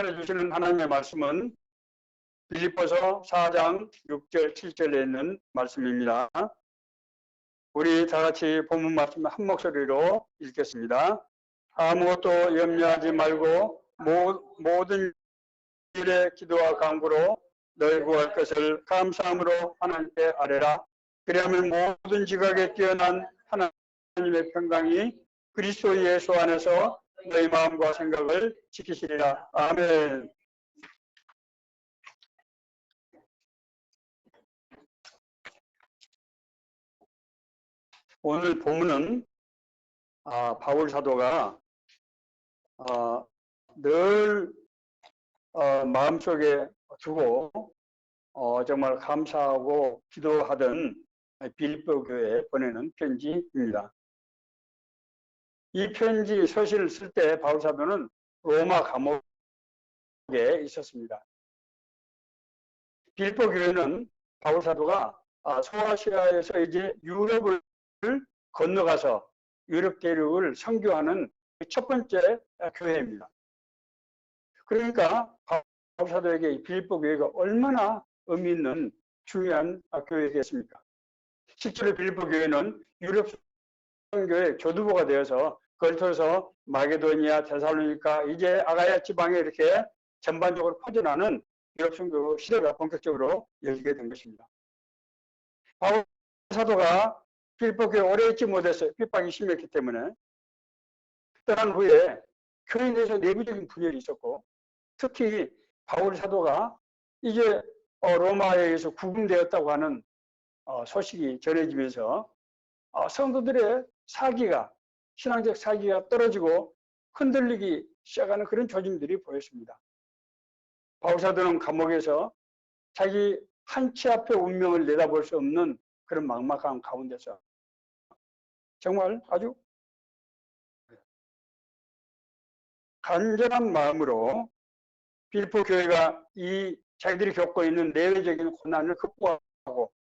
전해주시는 하나님의 말씀은 빌립보서 4장 6절 7절에 있는 말씀입니다. 우리 다 같이 본문 말씀 한 목소리로 읽겠습니다. 아무것도 염려하지 말고 모든 일에 기도와 간구로 너희 구할 것을 감사함으로 하나님께 아뢰라. 그리하면 모든 지각에 뛰어난 하나님의 평강이 그리스도 예수 안에서 너희 마음과 생각을 지키시리라. 아멘. 오늘 본문은 바울 사도가 늘 마음속에 두고 정말 감사하고 기도하던 빌립보 교회에 보내는 편지입니다. 이 편지 서신을 쓸 때 바울 사도는 로마 감옥에 있었습니다. 빌립보 교회는 바울 사도가 소아시아에서 이제 유럽을 건너가서 유럽 대륙을 선교하는 첫 번째 교회입니다. 그러니까 바울 사도에게 빌립보 교회가 얼마나 의미 있는 중요한 교회겠습니까? 실제로 빌립보 교회는 유럽 선교의 교두보가 되어서 그걸 통해서 마게도니아, 데살로니가, 이제 아가야 지방에 이렇게 전반적으로 퍼져나가는 유럽 선교 시대가 본격적으로 열리게 된 것입니다. 바울 사도가 빌립보 교회 오래 있지 못했어요. 핍박이 심했기 때문에. 떠난 후에 교회 내에서 내부적인 분열이 있었고, 특히 바울 사도가 이제 로마에 의해서 구금되었다고 하는 소식이 전해지면서 성도들의 사기가, 신앙적 사기가 떨어지고 흔들리기 시작하는 그런 조짐들이 보였습니다. 바울 사도는 감옥에서 자기 한치 앞의 운명을 내다볼 수 없는 그런 막막한 가운데서 정말 아주 간절한 마음으로 빌립보 교회가 이 자기들이 겪고 있는 내외적인 고난을 극복하고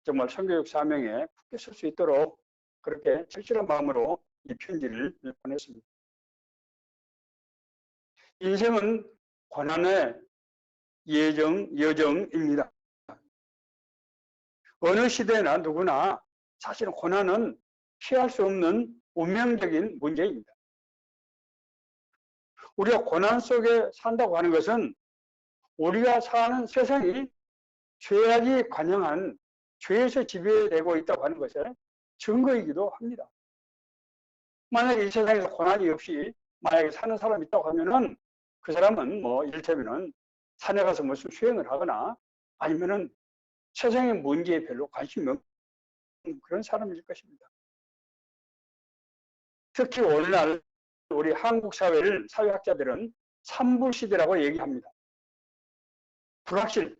정말 선교육 사명에 굳게 설 수 있도록 그렇게 절실한 마음으로 이 편지를 보냈습니다. 인생은 고난의 여정입니다. 어느 시대나 누구나 사실은 고난은 피할 수 없는 운명적인 문제입니다. 우리가 고난 속에 산다고 하는 것은 우리가 사는 세상이 죄악이 관영한 죄에서 지배되고 있다고 하는 것의 증거이기도 합니다. 만약에 이 세상에서 고난이 없이 만약에 사는 사람이 있다고 하면은 그 사람은 이를테면은 산에 가서 무슨 수행을 하거나 아니면은 세상의 문제에 별로 관심이 없는 그런 사람일 것입니다. 특히 오늘날 우리 한국 사회를 사회학자들은 삼불시대라고 얘기합니다. 불확실,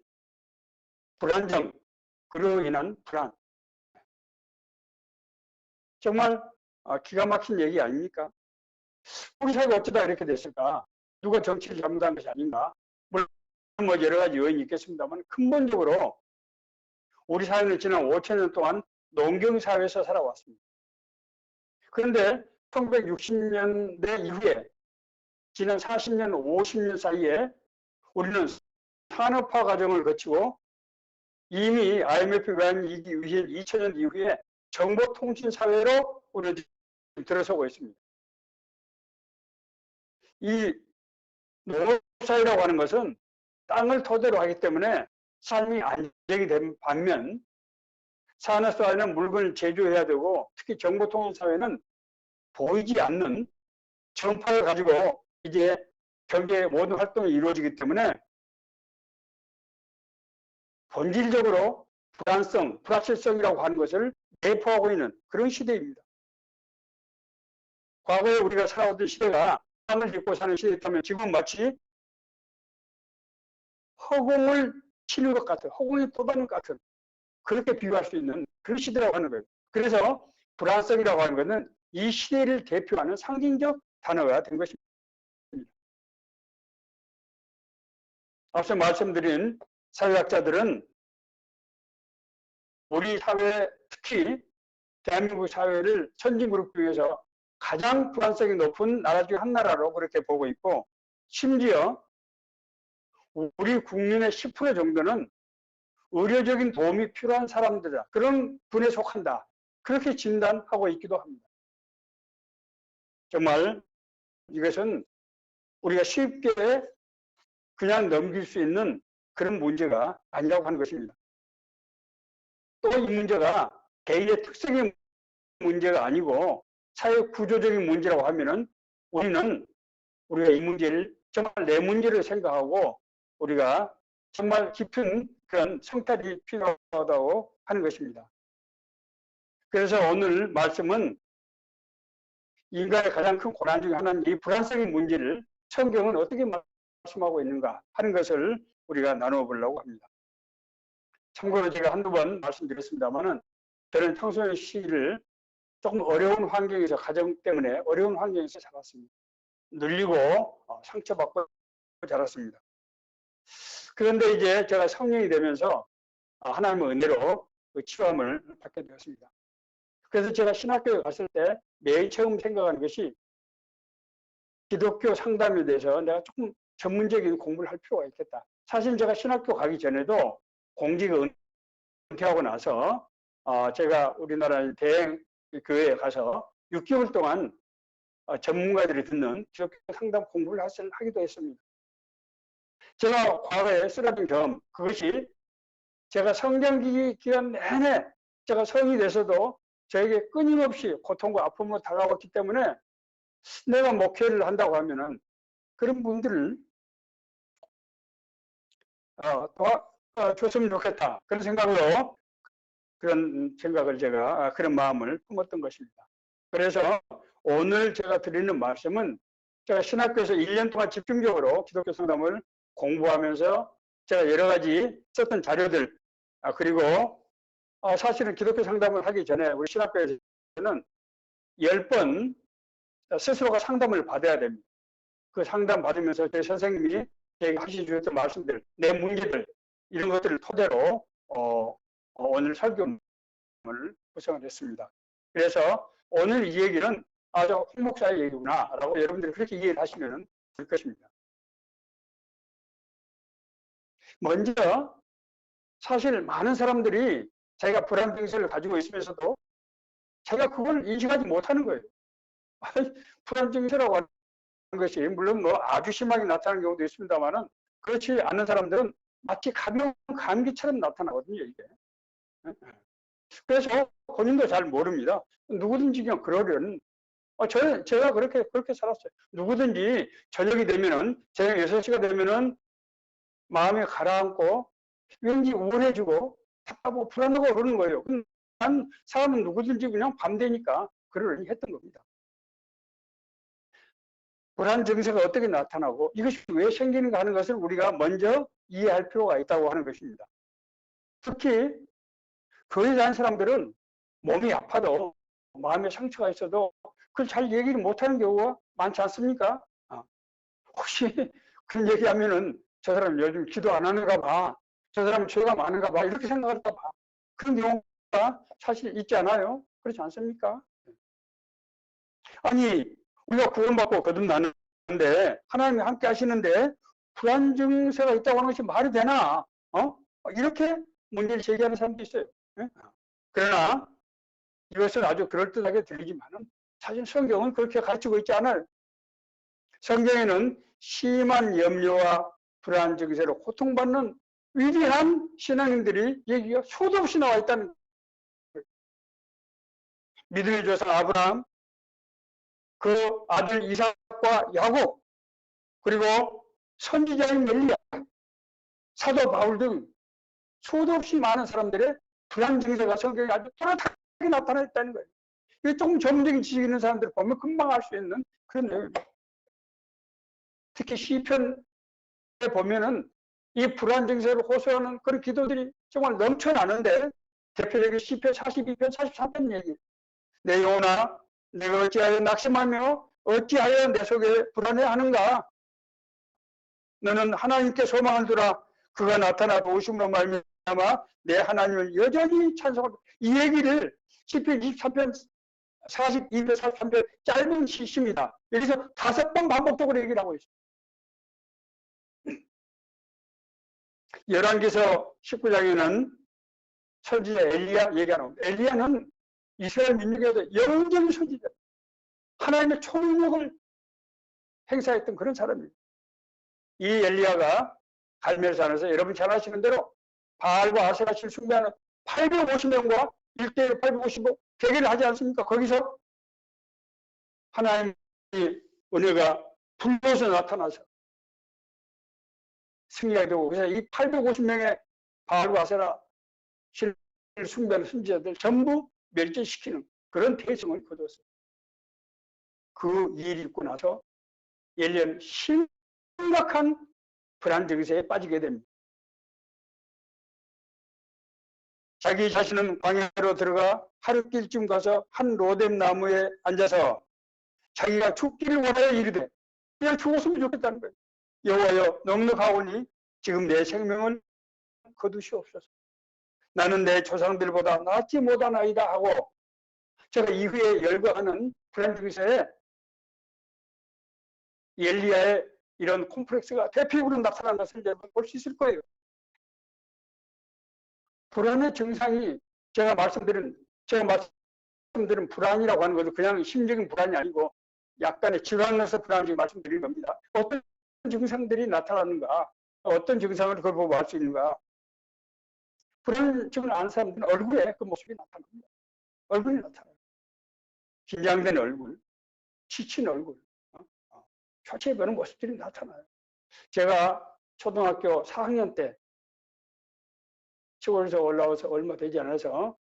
불안정, 그로 인한 불안. 정말 기가 막힌 얘기 아닙니까? 우리 사회가 어쩌다 이렇게 됐을까? 누가 정치를 잘못한 것이 아닌가? 물론 여러 가지 요인이 있겠습니다만 근본적으로 우리 사회는 지난 5,000년 동안 농경사회에서 살아왔습니다. 그런데 1960년대 이후에 지난 40년, 50년 사이에 우리는 산업화 과정을 거치고 이미 IMF가 2000년 이후에 정보통신사회로 우리는 들어서고 있습니다. 이 농업사회라고 하는 것은 땅을 토대로 하기 때문에 삶이 안정이 된 반면 산업사회는 물건을 제조해야 되고 특히 정보통신사회는 보이지 않는 정파를 가지고 이제 경제의 모든 활동이 이루어지기 때문에 본질적으로 불안성, 불확실성이라고 하는 것을 내포하고 있는 그런 시대입니다. 과거에 우리가 살아오던 시대가 땅을 짚고 사는 시대였다면 지금 마치 허공을 치는 것 같은, 허공이 떠다니는 것 같은 그렇게 비유할 수 있는 그런 시대라고 하는 거예요. 그래서 불안성이라고 하는 것은 이 시대를 대표하는 상징적 단어가 된 것입니다. 앞서 말씀드린 사회학자들은 우리 사회, 특히 대한민국 사회를 선진그룹 중에서 가장 불안성이 높은 나라 중 한 나라로 그렇게 보고 있고 심지어 우리 국민의 10% 정도는 의료적인 도움이 필요한 사람들이다. 그런 분에 속한다. 그렇게 진단하고 있기도 합니다. 정말 이것은 우리가 쉽게 그냥 넘길 수 있는 그런 문제가 아니라고 하는 것입니다. 또 이 문제가 개인의 특성의 문제가 아니고 사회 구조적인 문제라고 하면은 우리가 이 문제를 정말 내 문제를 생각하고 우리가 정말 깊은 그런 성찰이 필요하다고 하는 것입니다. 그래서 오늘 말씀은 인간의 가장 큰 고난 중에 하나는 이 불안성의 문제를 성경은 어떻게 말씀하고 있는가 하는 것을 우리가 나누어 보려고 합니다. 참고로 제가 한두 번 말씀드렸습니다만은 저는 평소의 시를 조금 어려운 환경에서, 가정 때문에 어려운 환경에서 자랐습니다. 눌리고 상처받고 자랐습니다. 그런데 이제 제가 성령이 되면서 하나님의 은혜로 그 치유함을 받게 되었습니다. 그래서 제가 신학교에 갔을 때 매일 처음 생각하는 것이 기독교 상담에 대해서 내가 조금 전문적인 공부를 할 필요가 있겠다. 사실 제가 신학교 가기 전에도 공직을 은퇴하고 나서 제가 우리나라 대형 교회에 가서 6개월 동안 전문가들이 듣는 기독교 상담 공부를 하기도 했습니다. 제가 과거에 쓰러진 경험, 그것이 제가 성장 기간 내내 제가 성이 돼서도 저에게 끊임없이 고통과 아픔으로 다가왔기 때문에 내가 목회를 한다고 하면은 그런 분들을 도와줬으면 좋겠다. 그런 생각을 제가, 그런 마음을 품었던 것입니다. 그래서 오늘 제가 드리는 말씀은 제가 신학교에서 1년 동안 집중적으로 기독교 상담을 공부하면서 제가 여러 가지 썼던 자료들, 그리고 사실은 기독교 상담을 하기 전에 우리 신학교에서는 10번 스스로가 상담을 받아야 됩니다. 그 상담 받으면서 제 선생님이 제가 하시주셨던 말씀들, 내 문제들, 이런 것들을 토대로 오늘 설교를 구성을 했습니다. 그래서 오늘 이 얘기는 홍 목사의 얘기구나 라고 여러분들이 그렇게 이해를 하시면 될 것입니다. 먼저 사실 많은 사람들이 자기가 불안 증세를 가지고 있으면서도 자기가 그걸 인식하지 못하는 거예요. 불안 증세라고 하는 것이 물론 뭐 아주 심하게 나타나는 경우도 있습니다만은 그렇지 않은 사람들은 마치 가벼운 감기처럼 나타나거든요, 이게. 그래서 본인도 잘 모릅니다. 누구든지 그냥 그러려는. 제가 그렇게 살았어요. 누구든지 저녁이 되면은, 저녁 6시가 되면은 마음이 가라앉고 왠지 우울해지고 답답하고 불안하고 그러는 거예요. 난 사람은 누구든지 그냥 밤 되니까 그러려니 했던 겁니다. 불안 증세가 어떻게 나타나고 이것이 왜 생기는가 하는 것을 우리가 먼저 이해할 필요가 있다고 하는 것입니다. 특히 교회 다니는 사람들은 몸이 아파도 마음에 상처가 있어도 그걸 잘 얘기를 못하는 경우가 많지 않습니까? 혹시 그런 얘기하면은 저 사람 요즘 기도 안 하는가 봐, 저 사람 죄가 많은가 봐, 이렇게 생각할까 봐. 그런 경우가 사실 있지 않아요? 그렇지 않습니까? 아니, 우리가 구원받고 거듭나는데 하나님이 함께 하시는데 불안 증세가 있다고 하는 것이 말이 되나? 이렇게 문제를 제기하는 사람도 있어요. 그러나 이것은 아주 그럴듯하게 들리지만은 사실 성경은 그렇게 가르치고 있지 않아요. 성경에는 심한 염려와 불안 증세로 고통받는 위대한 신앙인들이 얘기가 수도 없이 나와 있다는 거예요. 믿음의 조상 아브라함, 그 아들 이삭과 야곱, 그리고 선지자인 엘리야, 사도 바울 등 수도 없이 많은 사람들의 불안 증세가 성경에 아주 뚜렷하게 나타나 있다는 거예요. 이게 조금 전문적인 지식 있는 사람들 보면 금방 알 수 있는 그런 내용입니다. 특히 시편에 보면은 이 불안 증세를 호소하는 그런 기도들이 정말 넘쳐나는데 대표적인 시편 42편, 43편 얘기. 내 영혼아, 내가 어찌하여 낙심하며 어찌하여 내 속에 불안해하는가? 너는 하나님께 소망을 두라. 그가 나타나 도우심으로 말미암아 내 하나님을 여전히 찬송하고. 이 얘기를 시편 23편, 42편, 43편 짧은 시입니다. 여기서 5번 반복적으로 얘기를 하고 있어요. 열왕기서 19장에는 선지자 엘리야 얘기가 나옵니다. 엘리야는 이스라엘 민족에도 영적인 선지자, 하나님의 총력을 행사했던 그런 사람입니다. 이 엘리야가 갈멜산에서 여러분 잘 아시는 대로 바알과 아세라신을 숭배하는 850명과 1대1 855 대결을 하지 않습니까? 거기서 하나님의 은혜가 불로서 나타나서 승리하게 되고, 그래서 이 850명의 바알과 아세라 신을 숭배하는 선지자들 전부 멸절시키는 그런 대성을 거두었어요. 그 일이 있고 나서 엘리야는 심각한 불안 증세에 빠지게 됩니다. 자기 자신은 광야로 들어가 하룻길쯤 가서 한 로뎀 나무에 앉아서 자기가 죽기를 원하여 이르되 그냥 죽었으면 좋겠다는 거예요. 여호와여 넉넉하오니 지금 내 생명을 거두시옵소서. 나는 내 조상들보다 낫지 못하나이다 하고, 제가 이후에 열거하는 불안 증세에 엘리야의 이런 콤플렉스가 대표적으로 나타난 것을 여러분 볼 수 있을 거예요. 불안의 증상이 제가 말씀드린 불안이라고 하는 것도 그냥 심적인 불안이 아니고 약간의 질환에서 불안을 말씀드리는 겁니다. 어떤 증상들이 나타나는가, 어떤 증상을 그걸 보고 알 수 있는가. 불안증을 아는 사람들은 얼굴에 그 모습이 나타납니다. 얼굴이 나타나요. 긴장된 얼굴, 지친 얼굴, 초췌해 보이는 모습들이 나타나요. 제가 초등학교 4학년 때 시골에서 올라와서 얼마 되지 않아서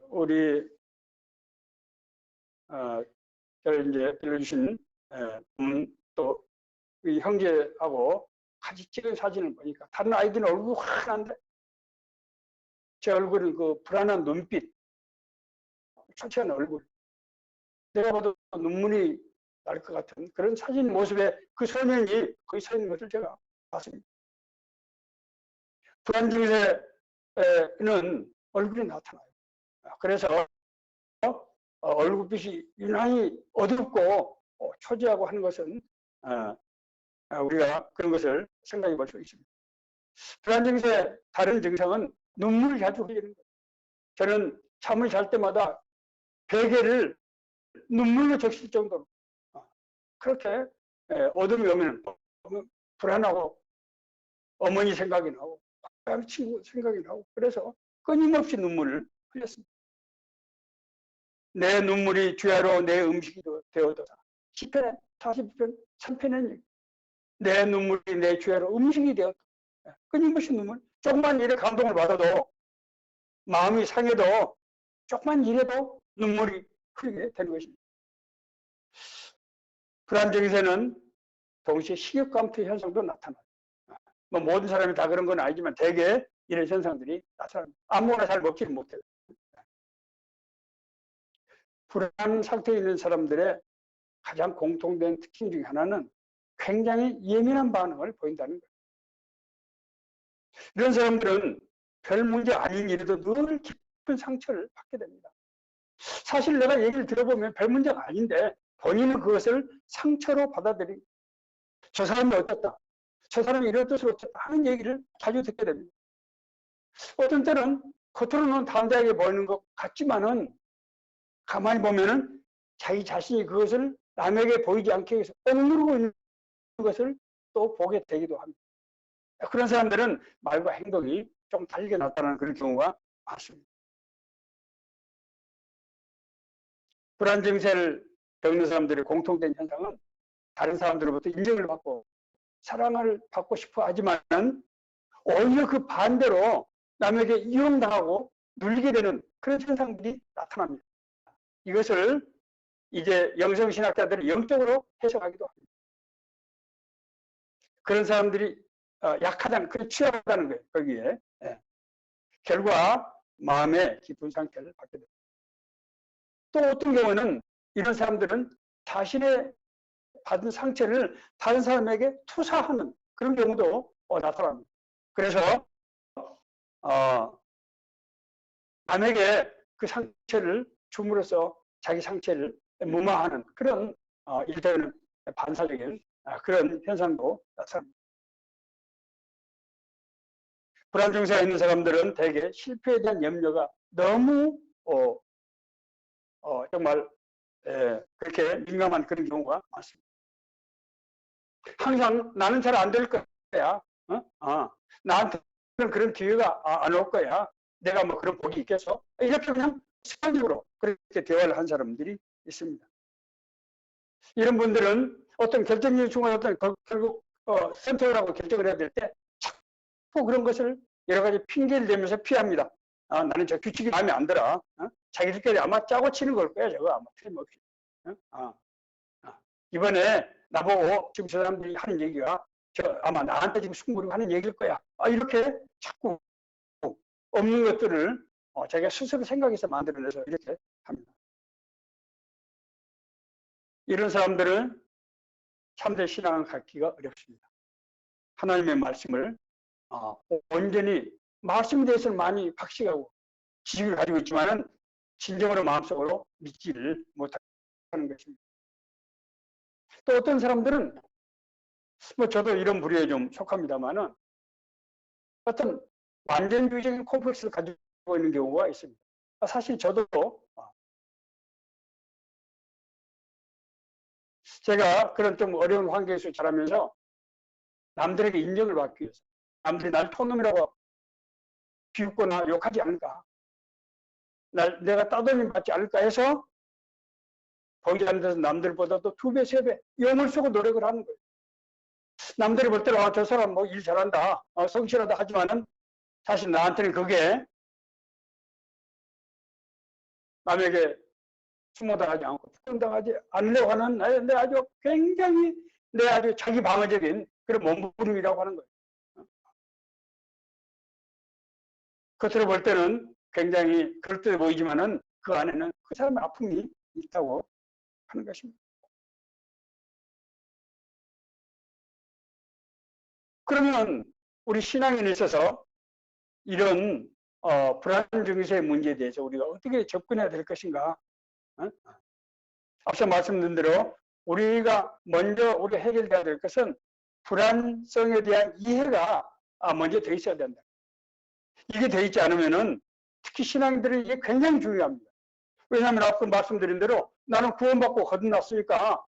우리 저를 이제 빌려주신 또 이 형제하고 같이 찍은 사진을 보니까 다른 아이들은 얼굴이 환한데 제 얼굴은 그 불안한 눈빛, 초췌한 얼굴, 내가 봐도 눈물이 날 것 같은 그런 사진 모습에 그 소년이 거기 서 있는 것을 제가 봤습니다. 불안 증세는 얼굴이 나타나요. 그래서 얼굴빛이 유난히 어둡고 초조하고 하는 것은 우리가 그런 것을 생각해 볼 수 있습니다. 불안 증세 다른 증상은 눈물을 자주 흘리는 거예요. 저는 잠을 잘 때마다 베개를 눈물로 적실 정도로 그렇게 어둠이 오면 불안하고 어머니 생각이 나고 친구 생각이 나고 그래서 끊임없이 눈물을 흘렸습니다. 내 눈물이 주야로 내 음식이 되어도다. 시편 40편 3편에 내 눈물이 내 주야로 음식이 되었다. 끊임없이 눈물. 조금만 일에 감동을 받아도 마음이 상해도 조금만 일해도 눈물이 흐르게 되는 것입니다. 불안 증세는 동시에 식욕감퇴 현상도 나타나요. 뭐 모든 사람이 다 그런 건 아니지만 대개 이런 현상들이 나타납니다. 아무거나 잘 먹지를 못해요. 불안 상태에 있는 사람들의 가장 공통된 특징 중에 하나는 굉장히 예민한 반응을 보인다는 거예요. 이런 사람들은 별 문제 아닌 일에도 늘 깊은 상처를 받게 됩니다. 사실 내가 얘기를 들어보면 별 문제가 아닌데 본인은 그것을 상처로 받아들이고 저 사람이 어떻다, 저 사람이 이런 뜻으로 어떻다 하는 얘기를 자주 듣게 됩니다. 어떤 때는 겉으로는 담대하게 보이는 것 같지만은 가만히 보면은 자기 자신이 그것을 남에게 보이지 않게 해서 억누르고 있는 것을 또 보게 되기도 합니다. 그런 사람들은 말과 행동이 좀 다르게 나타나는 그런 경우가 많습니다. 불안 증세를 겪는 사람들의 공통된 현상은 다른 사람들로부터 인정을 받고 사랑을 받고 싶어 하지만은 오히려 그 반대로 남에게 이용당하고 눌리게 되는 그런 현상들이 나타납니다. 이것을 이제 영성신학자들은 영적으로 해석하기도 합니다. 그런 사람들이 약하다는, 그런 취약하다는 거예요. 거기에. 결과 마음의 깊은 상태를 받게 됩니다. 또 어떤 경우는 이런 사람들은 자신의 받은 상처를 다른 사람에게 투사하는 그런 경우도 나타납니다. 그래서 남에게 그 상처를 줌으로써 자기 상처를 무마하는 그런 일대는 반사적인 그런 현상도 나타납니다. 불안 증세가 있는 사람들은 대개 실패에 대한 염려가 너무 정말 그렇게 민감한 그런 경우가 많습니다. 항상 나는 잘 안 될 거야. 나한테는 그런 기회가 안 올 거야. 내가 뭐 그런 복이 있겠어? 이렇게 그냥 습관적으로 그렇게 대화를 한 사람들이 있습니다. 이런 분들은 어떤 결정적인 순간에 결국 선택을 결정을 해야 될 때 자꾸 그런 것을 여러 가지 핑계를 대면서 피합니다. 나는 저 규칙이 마음에 안 들어. 자기들끼리 아마 짜고 치는 걸 거야, 저거 아마 틀림없이. 이번에 나보고 지금 저 사람들이 하는 얘기가 아마 나한테 지금 숨기고 하는 얘기일 거야. 이렇게 자꾸 없는 것들을 자기가 스스로 생각해서 만들어내서 이렇게 합니다. 이런 사람들은 참된 신앙을 갖기가 어렵습니다. 하나님의 말씀을 온전히 말씀에 대해서는 많이 박식하고 지식을 가지고 있지만은 진정으로 마음속으로 믿지를 못하는 것입니다. 또 어떤 사람들은 뭐 저도 이런 부류에 좀 속합니다만은 어떤 완전주의적인 콤플렉스를 가지고 있는 경우가 있습니다. 사실 저도 제가 그런 좀 어려운 환경에서 자라면서 남들에게 인정을 받기 위해서 남들이 날 촌놈이라고 비웃거나 욕하지 않을까, 내가 따돌림 받지 않을까 해서 보이지 않는 데서 남들보다도 2배, 3배 영을 쓰고 노력을 하는 거예요. 남들이 볼 때는 저 사람 뭐 일 잘한다, 성실하다 하지만은 사실 나한테는 그게 남에게 수모당하지 않고 부정당하지 않으려고 하는 내 아주 굉장히 내 아주 자기 방어적인 그런 몸부림이라고 하는 거예요. 겉으로 볼 때는 굉장히 그럴듯해 보이지만은 그 안에는 그 사람의 아픔이 있다고 하는 것입니다. 그러면 우리 신앙인에 있어서 이런 불안 증세의 문제에 대해서 우리가 어떻게 접근해야 될 것인가? 앞서 말씀드린 대로 우리가 먼저 해결해야 될 것은 불안성에 대한 이해가 먼저 돼 있어야 된다. 이게 돼 있지 않으면은 특히 신앙인들은 이게 굉장히 중요합니다. 왜냐하면 앞서 말씀드린 대로 나는 구원받고 거듭났으니까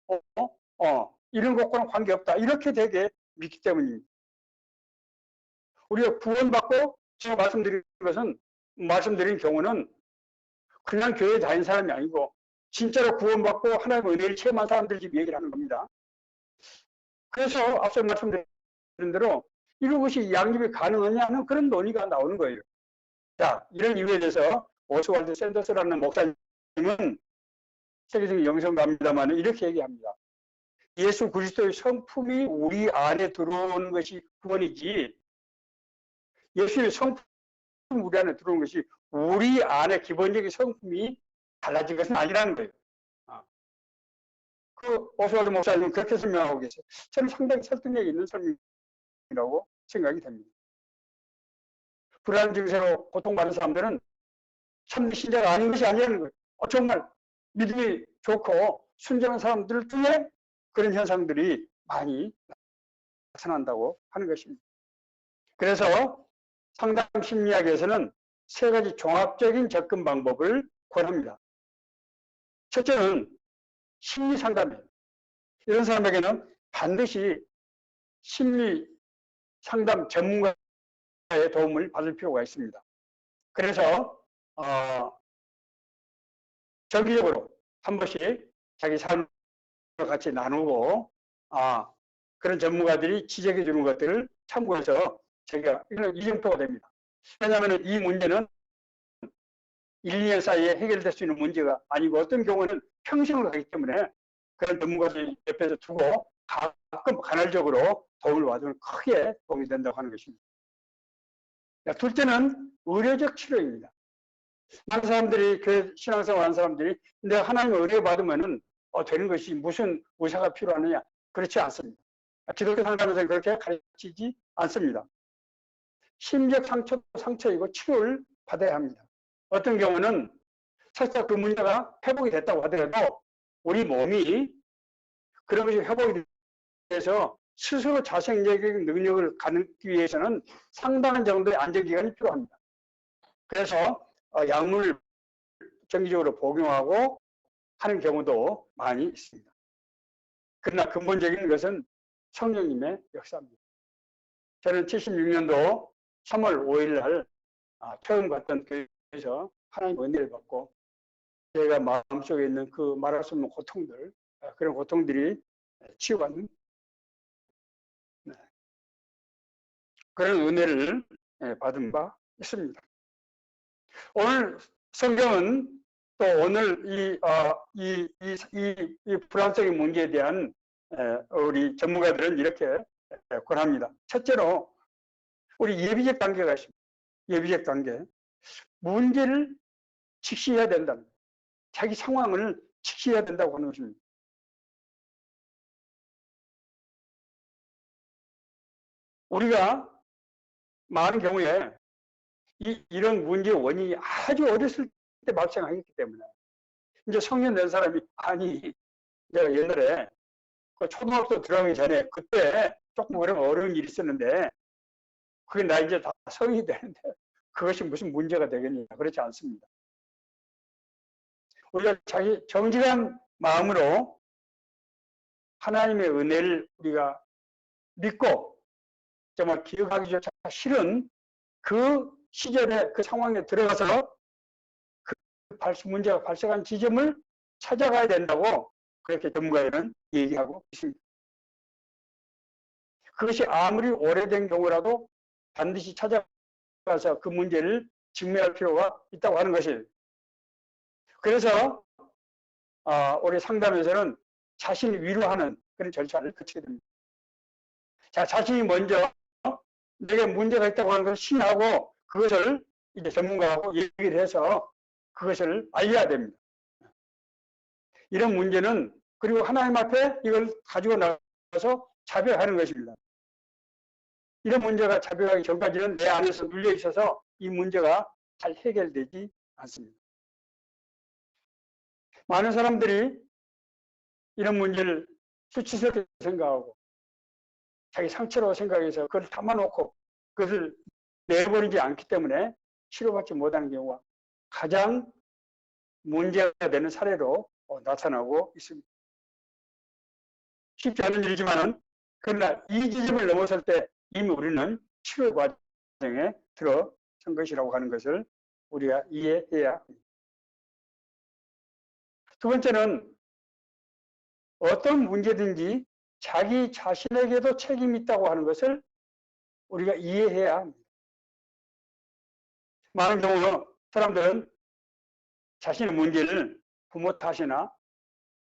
이런 것과는 관계없다, 이렇게 되게 믿기 때문입니다. 우리가 구원받고 제가 말씀드린 경우는 그냥 교회에 다닌 사람이 아니고 진짜로 구원받고 하나님의 은혜를 체험한 사람들 지금 얘기를 하는 겁니다. 그래서 앞서 말씀드린 대로 이것이 양립이 가능하냐는 그런 논의가 나오는 거예요. 자, 이런 이유에 대해서 오스왈드 샌더스라는 목사님은 세계적인 영성가입니다만 이렇게 얘기합니다. 예수 그리스도의 성품이 우리 안에 들어오는 것이 구원이지, 예수의 성품 우리 안에 들어오는 것이 우리 안에 기본적인 성품이 달라진 것은 아니라는 거예요. 그 오스왈드 목사님은 그렇게 설명하고 계세요. 저는 상당히 설득력 있는 설명이라고 생각이 됩니다. 불안 증세로 고통받는 사람들은 참 신자가 아닌 것이 아니라는 거예요. 정말 믿음이 좋고 순전한 사람들 중에 그런 현상들이 많이 나타난다고 하는 것입니다. 그래서 상담 심리학에서는 3가지 종합적인 접근 방법을 권합니다. 첫째는 심리 상담이에요. 이런 사람에게는 반드시 심리 상담 전문가의 도움을 받을 필요가 있습니다. 그래서 정기적으로 한 번씩 자기 삶을 같이 나누고 그런 전문가들이 지적해 주는 것들을 참고해서 저희가 이정표가 됩니다. 왜냐하면 이 문제는 1, 2년 사이에 해결될 수 있는 문제가 아니고 어떤 경우는 평생을 가기 때문에 그런 전문가들 옆에서 두고 가끔 간헐적으로 도움을 받으면 크게 도움이 된다고 하는 것입니다. 둘째는 의료적 치료입니다. 많은 사람들이, 교회 신앙생활 하는 사람들이 내가 하나님의 의뢰 받으면은 되는 것이 무슨 의사가 필요하느냐? 그렇지 않습니다. 기독교 상담에서 그렇게 가르치지 않습니다. 심리적 상처도 상처이고 치료를 받아야 합니다. 어떤 경우는 설사 그 문제가 회복이 됐다고 하더라도 우리 몸이 그런 것이 회복이 돼서 스스로 자생적인 능력을 갖기 위해서는 상당한 정도의 안정기간이 필요합니다. 그래서 약물을 정기적으로 복용하고 하는 경우도 많이 있습니다. 그러나 근본적인 것은 성령님의 역사입니다. 저는 76년도 3월 5일 날 처음 갔던 교회에서 하나님 은혜를 받고 제가 마음속에 있는 그 말할 수 없는 고통들, 그런 고통들이 치유받는 그런 은혜를 받은 바 있습니다. 오늘 성경은 또 오늘 이 불안성의 문제에 대한 우리 전문가들은 이렇게 권합니다. 첫째로 우리 예비적 단계가 있습니다. 예비적 단계. 문제를 직시해야 된다. 자기 상황을 직시해야 된다고 하는 것입니다. 우리가 많은 경우에 이런 문제의 원인이 아주 어렸을 때 발생하기 때문에 이제 성년 된 사람이 아니 내가 옛날에 그 초등학교 들어가기 전에 그때 조금 어려운 일이 있었는데 그게 나 이제 다 성인이 되는데 그것이 무슨 문제가 되겠냐. 그렇지 않습니다. 우리가 자기 정직한 마음으로 하나님의 은혜를 우리가 믿고 정말 기억하기조차 싫은 그 시절에 그 상황에 들어가서 그 문제가 발생한 지점을 찾아가야 된다고 그렇게 전문가들은 얘기하고 있습니다. 그것이 아무리 오래된 경우라도 반드시 찾아가서 그 문제를 직면할 필요가 있다고 하는 것이에요. 그래서 우리 상담에서는 자신을 위로하는 그런 절차를 거치게 됩니다. 자, 자신이 먼저 내게 문제가 있다고 하는 것을 신하고 그것을 이제 전문가하고 얘기를 해서 그것을 알려야 됩니다. 이런 문제는 그리고 하나님 앞에 이걸 가지고 나가서 자백하는 것입니다. 이런 문제가 자백하기 전까지는 내 안에서 눌려 있어서 이 문제가 잘 해결되지 않습니다. 많은 사람들이 이런 문제를 수치스럽게 생각하고 자기 상처로 생각해서 그걸 담아놓고 그것을 내버리지 않기 때문에 치료받지 못하는 경우가 가장 문제가 되는 사례로 나타나고 있습니다. 쉽지 않은 일이지만은 그러나 이 지점을 넘어설 때 이미 우리는 치료 과정에 들어선 것이라고 하는 것을 우리가 이해해야 합니다. 두 번째는 어떤 문제든지 자기 자신에게도 책임이 있다고 하는 것을 우리가 이해해야 합니다. 많은 경우 사람들은 자신의 문제를 부모 탓이나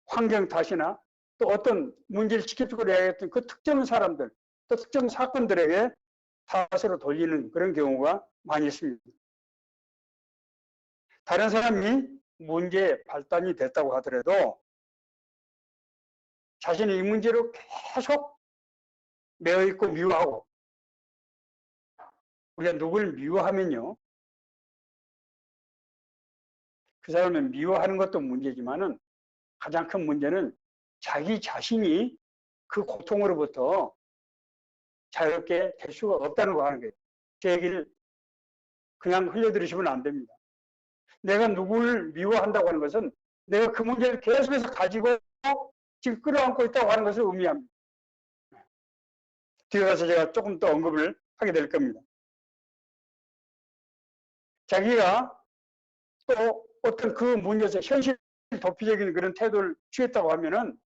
환경 탓이나 또 어떤 문제를 지켜주고 해야겠던 그 특정 사람들 또 특정 사건들에게 탓으로 돌리는 그런 경우가 많이 있습니다. 다른 사람이 문제의 발단이 됐다고 하더라도 자신이 이 문제로 계속 매어있고 미워하고 우리가 누굴 미워하면요 그 사람을 미워하는 것도 문제지만은 가장 큰 문제는 자기 자신이 그 고통으로부터 자유롭게 될 수가 없다는 거 하는 거예요. 제 얘기를 그냥 흘려들으시면 안 됩니다. 내가 누구를 미워한다고 하는 것은 내가 그 문제를 계속해서 가지고 지금 끌어안고 있다고 하는 것을 의미합니다. 뒤에 가서 제가 조금 더 언급을 하게 될 겁니다. 자기가 또 어떤 그 문제에서 현실 도피적인 그런 태도를 취했다고 하면은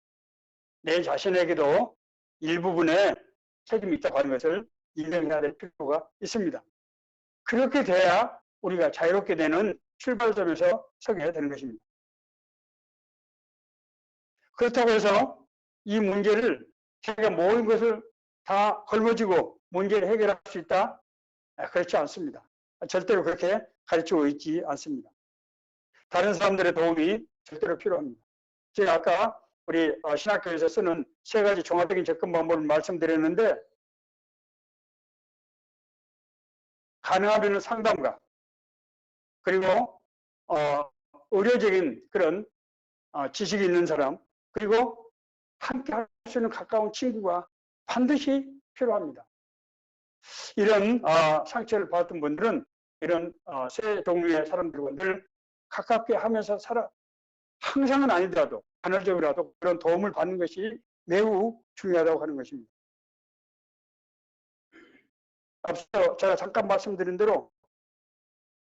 내 자신에게도 일부분의 책임이 있다고 하는 것을 인정해야 될 필요가 있습니다. 그렇게 돼야 우리가 자유롭게 되는 출발점에서 서게 되는 것입니다. 그렇다고 해서 이 문제를 제가 모든 것을 다 걸머쥐고 문제를 해결할 수 있다? 그렇지 않습니다. 절대로 그렇게 가르치고 있지 않습니다. 다른 사람들의 도움이 절대로 필요합니다. 제가 아까 우리 신학교에서 쓰는 3가지 종합적인 접근 방법을 말씀드렸는데 가능하면 상담가 그리고 의료적인 그런 지식이 있는 사람 그리고 함께 할 수 있는 가까운 친구가 반드시 필요합니다. 이런 상처를 받았던 분들은 이런 세 종류의 사람들과 늘 가깝게 하면서 항상은 아니더라도 간헐적이라도 그런 도움을 받는 것이 매우 중요하다고 하는 것입니다. 앞서 제가 잠깐 말씀드린 대로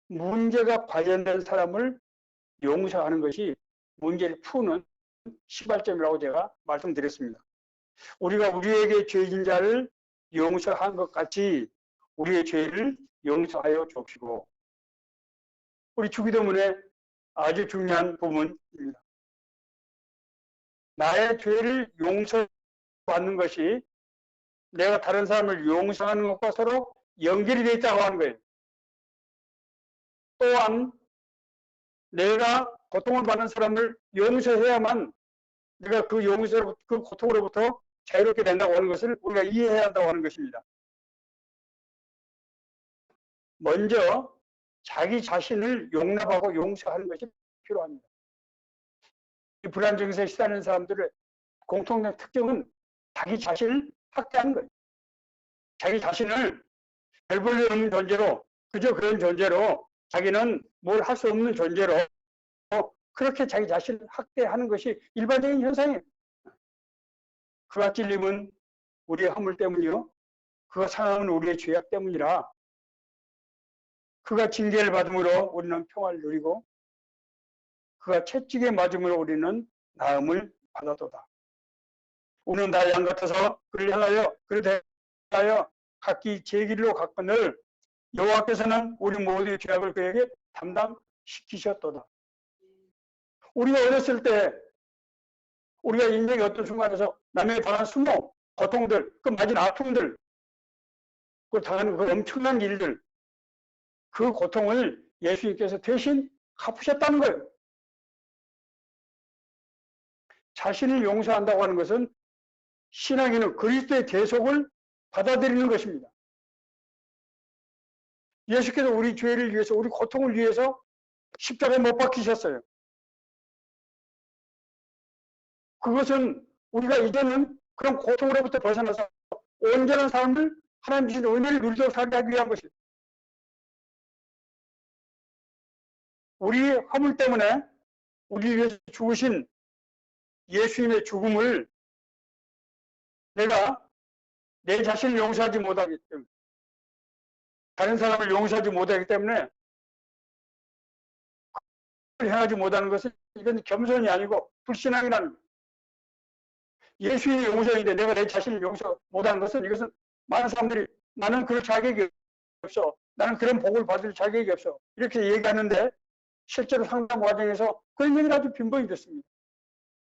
문제가 발견된 사람을 용서하는 것이 문제를 푸는 시발점이라고 제가 말씀드렸습니다. 우리가 우리에게 죄진 자를 용서한 것 같이 우리의 죄를 용서하여 줍시고, 우리 주기도문의 아주 중요한 부분입니다. 나의 죄를 용서받는 것이 내가 다른 사람을 용서하는 것과 서로 연결이 되어 있다고 하는 거예요. 또한 내가 고통을 받는 사람을 용서해야만 내가 그 고통으로부터 자유롭게 된다고 하는 것을 우리가 이해해야 한다고 하는 것입니다. 먼저 자기 자신을 용납하고 용서하는 것이 필요합니다. 이 불안 증세에 시달리는 사람들의 공통된 특징은 자기 자신을 학대하는 거예요. 자기 자신을 별 볼 일 없는 존재로, 그저 그런 존재로, 자기는 뭘 할 수 없는 존재로 그렇게 자기 자신을 학대하는 것이 일반적인 현상이에요. 그가 찔림은 우리의 허물 때문이요, 그가 상함은 우리의 죄악 때문이라, 그가 징계를 받음으로 우리는 평화를 누리고 그가 채찍에 맞음으로 우리는 나음을 받았도다. 우리는 다 양 같아서 그를 향하여 그를 대하여 각기 제 길로 갔거늘 여호와께서는 우리 모두의 죄악을 그에게 담당시키셨도다. 우리가 어렸을 때 우리가 인생의 어떤 순간에서 남에게 당한 수모, 고통들, 그 맞은 아픔들, 그 당하는 그 엄청난 일들, 그 고통을 예수님께서 대신 갚으셨다는 거예요. 자신을 용서한다고 하는 것은 신앙인은 그리스도의 대속을 받아들이는 것입니다. 예수께서 우리 죄를 위해서, 우리 고통을 위해서 십자가에 못 박히셨어요. 그것은 우리가 이제는 그런 고통으로부터 벗어나서 온전한 삶을 하나님 주신 은혜를 누리도록 살게 하기 위한 것이에요. 우리의 허물 때문에 우리를 위해서 죽으신 예수님의 죽음을 내가 내 자신을 용서하지 못하기 때문에, 다른 사람을 용서하지 못하기 때문에 그걸 행하지 못하는 것은 이건 겸손이 아니고 불신앙이라는 거예요. 예수님의 용서인데 내가 내 자신을 용서 못하는 것은, 이것은 많은 사람들이 나는 그럴 자격이 없어, 나는 그런 복을 받을 자격이 없어, 이렇게 얘기하는데 실제로 상담 과정에서 그런 얘기를 아주 빈번히 듣습니다.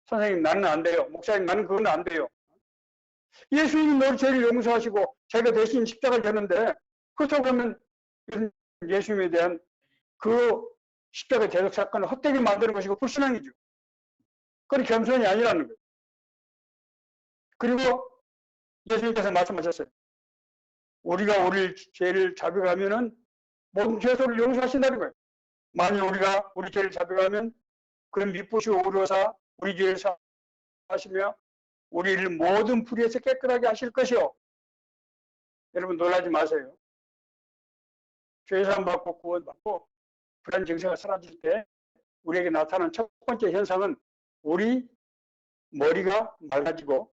선생님 나는 안 돼요, 목사님 나는 그건 안 돼요. 예수님이 너를 죄를 용서하시고 자기가 대신 십자가를 졌는데 그렇다고 하면 예수님에 대한 그 십자가 대속 사건을 헛되게 만드는 것이고 불신앙이죠. 그건 겸손이 아니라는 거예요. 그리고 예수님께서 말씀하셨어요. 우리가 우리 죄를 자백하면은 모든 죄소를 용서하신다는 거예요. 만일 우리가 우리 죄를 자백하면 그런 미쁘시고 오로사 우리 죄를 사하시며 우리를 모든 불의에서 깨끗하게 하실 것이요. 여러분 놀라지 마세요. 죄사함 받고 구원받고 불안 증세가 사라질 때 우리에게 나타나는 첫 번째 현상은 우리 머리가 맑아지고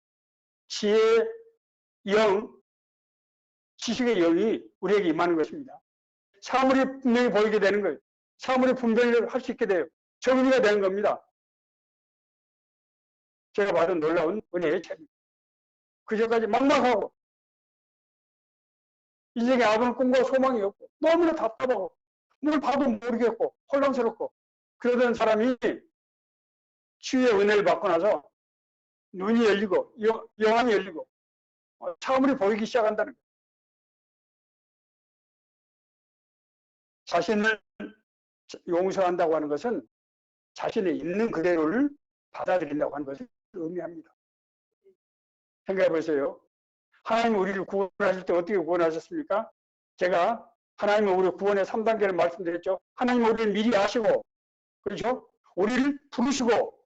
지혜의 영, 지식의 영이 우리에게 임하는 것입니다. 사물이 분명히 보이게 되는 거예요. 사물이 분별을 할 수 있게 돼요. 정리가 되는 겁니다. 제가 받은 놀라운 은혜의 책입니다. 그전까지 막막하고 인생에 아무런 꿈과 소망이 없고 너무나 답답하고 뭘 봐도 모르겠고 혼란스럽고 그러던 사람이 치유의 은혜를 받고 나서 눈이 열리고 영안이 열리고 사물이 보이기 시작한다는 거예요. 자신을 용서한다고 하는 것은 자신의 있는 그대로를 받아들인다고 하는 것을 의미합니다. 생각해 보세요. 하나님 우리를 구원하실 때 어떻게 구원하셨습니까? 제가 하나님은 우리 구원의 3단계를 말씀드렸죠. 하나님은 우리를 미리 아시고, 그렇죠? 우리를 부르시고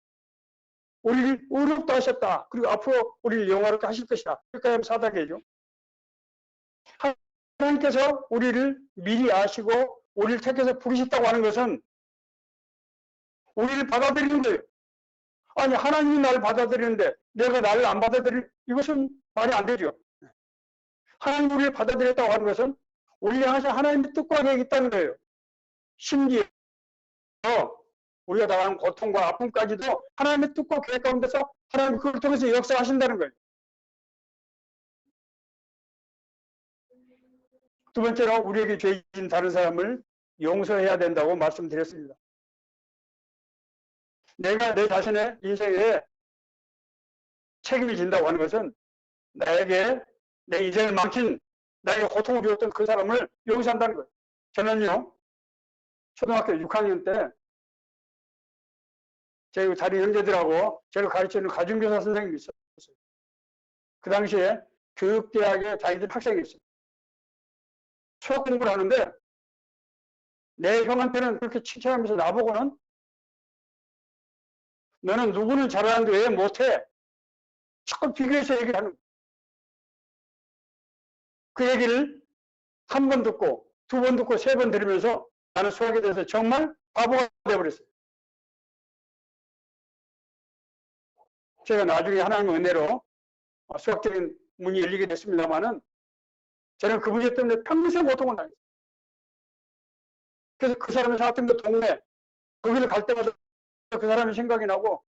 우리를 의롭다 하셨다. 그리고 앞으로 우리를 영화롭게 하실 것이다. 그러니까 사다계죠. 하나님께서 우리를 미리 아시고 우리를 택해서 부르셨다고 하는 것은 우리를 받아들이는 거예요. 아니 하나님이 나를 받아들이는데 내가 나를 안 받아들일 이것은 말이 안 되죠. 하나님 우리를 받아들였다고 하는 것은 우리를 향하신 하나님의 뜻과 계획이 있다는 거예요. 심지어 우리가 당하는 고통과 아픔까지도 하나님의 뜻과 계획 가운데서 하나님 그걸 통해서 역사하신다는 거예요. 두 번째로 우리에게 죄진 다른 사람을 용서해야 된다고 말씀드렸습니다. 내가 내 자신의 인생에 책임을 진다고 하는 것은 나에게 내 인생을 망친 나에게 고통을 주었던 그 사람을 용서한다는 거예요. 저는요 초등학교 6학년 때 제 다른 형제들하고 제가 가르치는 가정교사 선생님이 있었어요. 그 당시에 교육대학에 다니던 학생이 있어요. 수학 공부를 하는데 내 형한테는 그렇게 칭찬하면서 나보고는 너는 누구는 잘하는데 왜 못해? 자꾸 비교해서 얘기를 하는 거예요. 그 얘기를 한 번 듣고 두 번 듣고 세 번 들으면서 나는 수학에 대해서 정말 바보가 되어버렸어요. 제가 나중에 하나님의 은혜로 수학적인 문이 열리게 됐습니다만은 저는 그 문제 때문에 평생 고통을 당했어요. 그래서 그 사람이 살았던 그 동네 거기를 갈 때마다 그 사람이 생각이 나고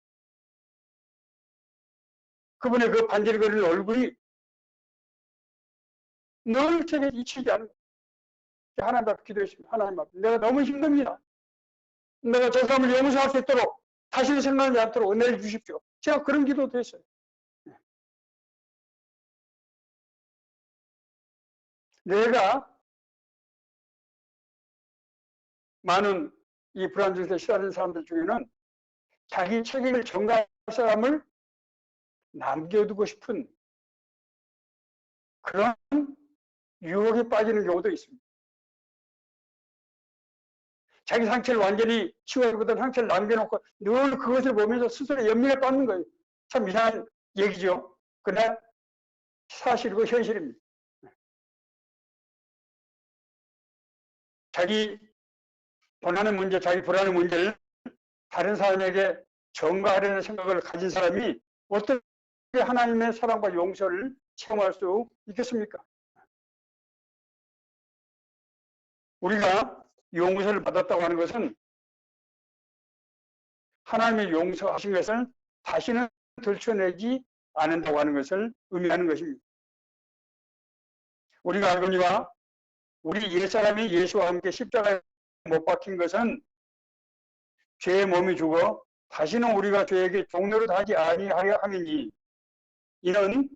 그분의 그 반질거리는 얼굴이 늘 제게 잊히지 않은 거예요. 하나님 앞에 기도했습니다. 하나님 앞에 내가 너무 힘듭니다. 내가 저 사람을 용서할 수 있도록 다시는 생각하지 않도록 은혜를 주십시오. 제가 그런 기도도 했어요. 내가 많은 이 불안정세 싫어하는 사람들 중에는 자기 책임을 전가할 사람을 남겨두고 싶은 그런 유혹에 빠지는 경우도 있습니다. 자기 상처를 완전히 치워주거든 상처를 남겨놓고 늘 그것을 보면서 스스로 연민에 빠지는 거예요. 참 이상한 얘기죠. 그러나 사실이고 현실입니다. 자기 원하는 문제, 자기 불안한 문제를 다른 사람에게 전가하려는 생각을 가진 사람이 어떻게 하나님의 사랑과 용서를 체험할 수 있겠습니까? 우리가 용서를 받았다고 하는 것은 하나님의 용서하신 것을 다시는 들춰내지 않는다고 하는 것을 의미하는 것입니다. 우리가 알거니와 우리 옛사람이 예수와 함께 십자가에 못 박힌 것은 죄의 몸이 죽어 다시는 우리가 죄에게 종노릇 하지 아니하려 함이니 이는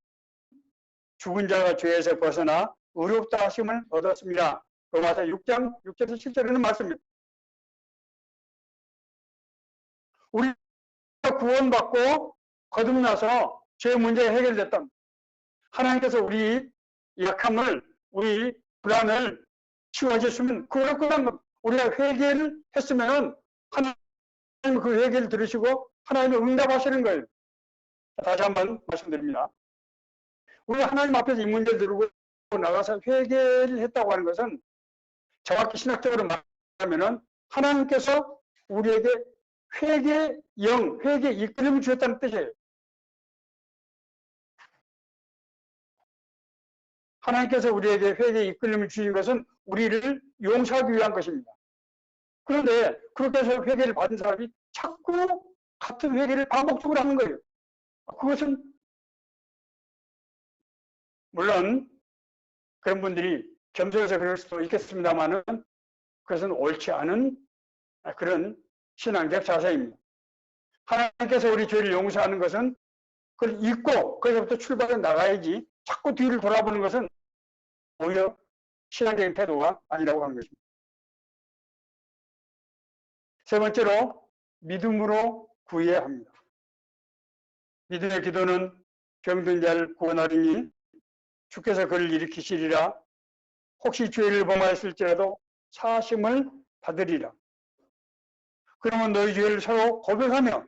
죽은 자가 죄에서 벗어나 의롭다 하심을 얻었습니다. 로마서 6장 6절에서 7절에는 말씀입니다. 우리가 구원받고 거듭나서 죄 문제가 해결됐다. 하나님께서 우리 약함을 우리 불안을 치워주시면 그걸 끝난 겁니다. 우리가 회개를 했으면 하나님 그 회개를 들으시고 하나님이 응답하시는 거예요. 다시 한번 말씀드립니다. 우리가 하나님 앞에서 이 문제를 들고 나가서 회개를 했다고 하는 것은 정확히 신학적으로 말하면 하나님께서 우리에게 회개 영, 회개 이끌림을 주셨다는 뜻이에요. 하나님께서 우리에게 회개 이끌림을 주신 것은 우리를 용서하기 위한 것입니다. 그런데 그렇게 해서 회개를 받은 사람이 자꾸 같은 회개를 반복적으로 하는 거예요. 그것은 물론 그런 분들이 겸손해서 그럴 수도 있겠습니다만은 그것은 옳지 않은 그런 신앙적 자세입니다. 하나님께서 우리 죄를 용서하는 것은 그걸 잊고 거기서부터 출발해 나가야지 자꾸 뒤를 돌아보는 것은 오히려 신앙적인 태도가 아니라고 하는 것입니다. 세 번째로 믿음으로 구해야 합니다. 믿음의 기도는 병든 자를 구원하리니 주께서 그를 일으키시리라. 혹시 죄를 범하였을지라도 사하심을 받으리라. 그러면 너희 죄를 서로 고백하며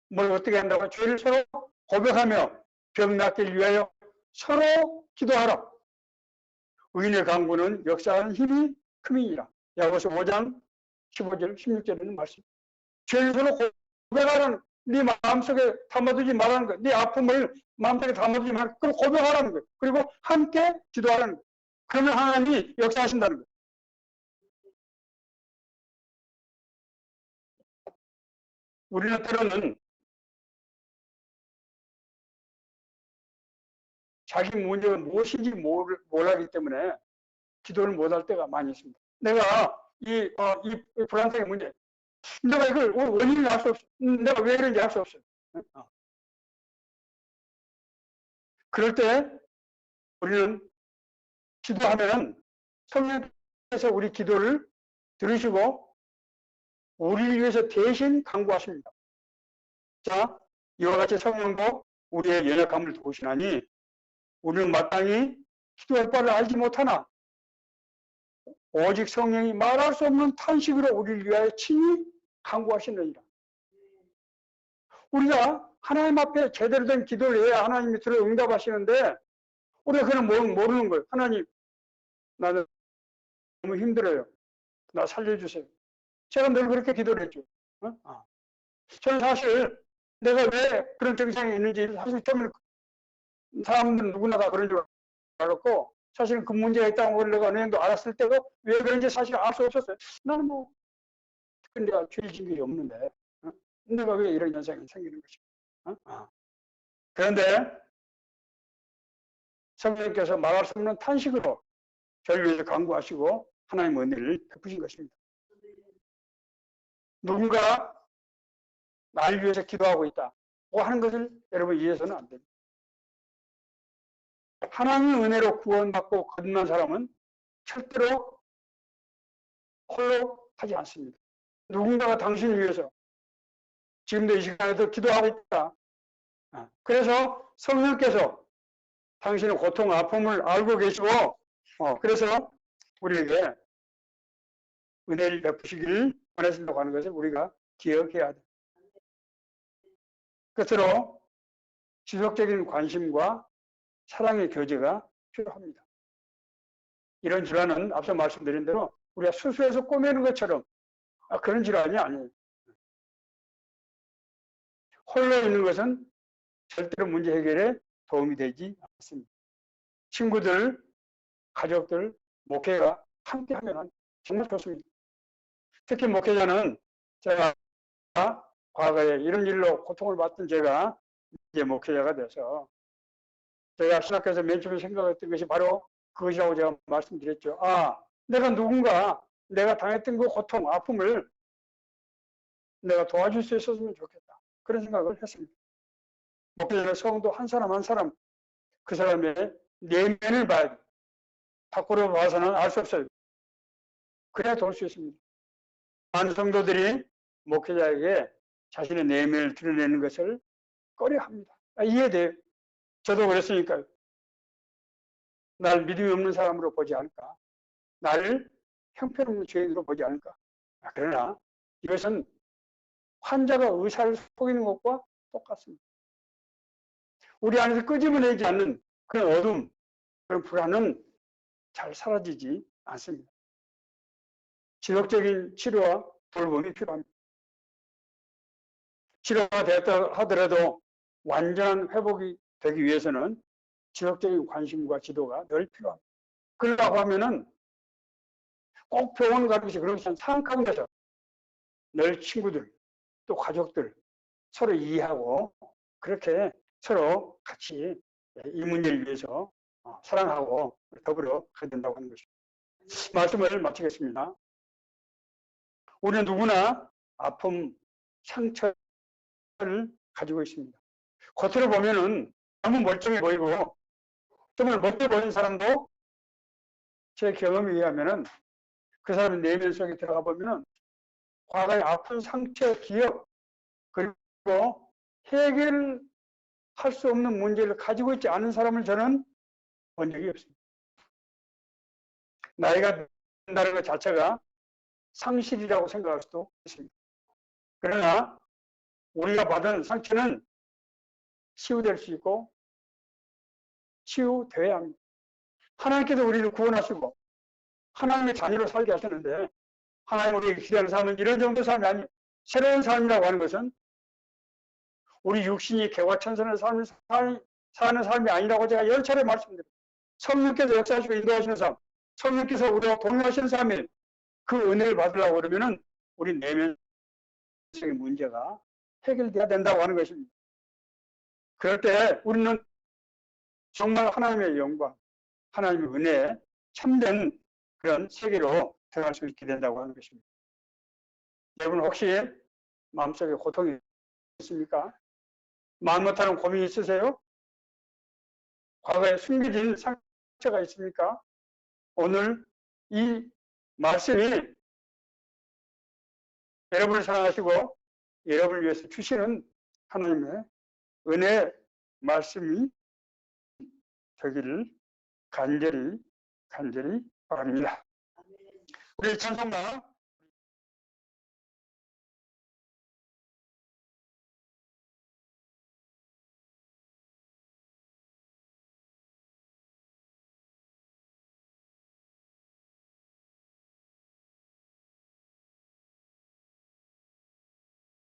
뭘 어떻게 한다고? 죄를 서로 고백하며 병 낫기를 위하여 서로 기도하라. 의인의 강구는 역사하는 힘이 큼이니라. 야고보서 5장 15절 16절에는 말씀. 죄를 서로 고백하라는, 네 마음속에 담아두지 말라는 거야. 네 아픔을 마음속에 담아두지 말고 그걸 고백하라는 거야. 그리고 함께 기도하라는 거야. 그러면 하나님이 역사하신다는 거야. 우리는 때로는 자기 문제가 무엇인지 몰라기 때문에 기도를 못할 때가 많이 있습니다. 내가 이 불안성의 문제, 내가 이걸 원인을 알 수 없어. 내가 왜 그런지 알 수 없어. 그럴 때 우리는 기도하면 성령께서 우리 기도를 들으시고 우리를 위해서 대신 간구하십니다. 자, 이와 같이 성령도 우리의 연약함을 도우시나니 우리는 마땅히 기도할 바를 알지 못하나 오직 성령이 말할 수 없는 탄식으로 우리를 위하여 친히 간구하시느니라. 우리가 하나님 앞에 제대로 된 기도를 해야 하나님이 들어 응답하시는데 우리가 그건 모르는 거예요. 하나님, 나는 너무 힘들어요. 나 살려주세요. 제가 늘 그렇게 기도를 했죠. 저는 사실 내가 왜 그런 증상이 있는지 사실 처음에 사람들은 누구나 다 그런 줄 알았고 사실은 그 문제가 있다는 걸 내가 어느 정도 알았을 때도 왜 그런지 사실 알 수 없었어요. 나는 뭐 내가 죄 지은 게 없는데 내가 왜 이런 현상이 생기는 것인가. 그런데 성령께서 말할 수 없는 탄식으로 저를 위해서 간구하시고 하나님의 은혜를 베푸신 것입니다. 누군가 나를 위해서 기도하고 있다고 하는 것을 여러분 이해해서는 안 됩니다. 하나님의 은혜로 구원받고 거듭난 사람은 절대로 홀로 하지 않습니다. 누군가가 당신을 위해서 지금도 이 시간에도 기도하고 있다. 그래서 성령께서 당신의 고통, 아픔을 알고 계시고 그래서 우리에게 은혜를 베푸시기를 원하신다고 하는 것을 우리가 기억해야 돼. 끝으로 지속적인 관심과 사랑의 교제가 필요합니다. 이런 질환은 앞서 말씀드린 대로 우리가 수술해서 꼬매는 것처럼 그런 질환이 아니에요. 홀로 있는 것은 절대로 문제 해결에 도움이 되지 않습니다. 친구들, 가족들, 목회가 함께 하면 정말 좋습니다. 특히 목회자는 제가 과거에 이런 일로 고통을 받던 제가 이제 목회자가 돼서 제가 신학교에서 맨 처음에 생각했던 것이 바로 그것이라고 제가 말씀드렸죠. 내가 누군가 내가 당했던 그 고통, 아픔을 내가 도와줄 수 있었으면 좋겠다. 그런 생각을 했습니다. 목회자는 성도 한 사람 한 사람 그 사람의 내면을 봐야 돼. 밖으로 봐서는 알 수 없어요. 그래야 도울 수 있습니다. 많은 성도들이 목회자에게 자신의 내면을 드러내는 것을 꺼려합니다. 이해돼요. 저도 그랬으니까요. 날 믿음이 없는 사람으로 보지 않을까? 나를 형편없는 죄인으로 보지 않을까? 그러나 이것은 환자가 의사를 속이는 것과 똑같습니다. 우리 안에서 끄집어내지 않는 그런 어둠, 그런 불안은 잘 사라지지 않습니다. 지속적인 치료와 돌봄이 필요합니다. 치료가 되었다 하더라도 완전한 회복이 되기 위해서는 지속적인 관심과 지도가 늘 필요합니다. 그러려고 하면은 꼭 병원 가는 것이 그런 것이 아니라 삶 가운데서 늘 친구들 또 가족들 서로 이해하고 그렇게 서로 같이 이 문제를 위해서 사랑하고 더불어 가야 된다고 하는 것입니다. 말씀을 마치겠습니다. 우리는 누구나 아픔, 상처를 가지고 있습니다. 겉으로 보면은 너무 멀쩡해 보이고 정말 멋져 보이는 사람도 제 경험에 의하면은 그 사람의 내면 속에 들어가 보면은 과거의 아픈 상처, 기억 그리고 해결할 수 없는 문제를 가지고 있지 않은 사람을 저는 본 적이 없습니다. 나이가 든다는 것 자체가 상실이라고 생각할 수도 있습니다. 그러나 우리가 받은 상처는 치유될 수 있고 치유되어야 합니다. 하나님께서 우리를 구원하시고 하나님의 자녀로 살게 하셨는데 하나님 우리에게 기대하는 삶은 이런 정도 삶이 아니에요. 새로운 삶이라고 하는 것은 우리 육신이 개화천선을 사는 삶이 아니라고 제가 10차례 말씀드립니다. 성령께서 역사하시고 인도하시는 삶, 성령께서 우리와 동행하시는 삶이 그 은혜를 받으려고 그러면은 우리 내면적인 문제가 해결돼야 된다고 하는 것입니다. 그럴 때 우리는 정말 하나님의 영광, 하나님의 은혜에 참된 그런 세계로 들어갈 수 있게 된다고 하는 것입니다. 여러분 혹시 마음속에 고통이 있습니까? 마음 못하는 고민이 있으세요? 과거에 숨겨진 상처가 있습니까? 오늘 이 말씀이 여러분을 사랑하시고 여러분을 위해서 주시는 하나님의 은혜 말씀이 되기를 간절히 바랍니다. 우리 찬송가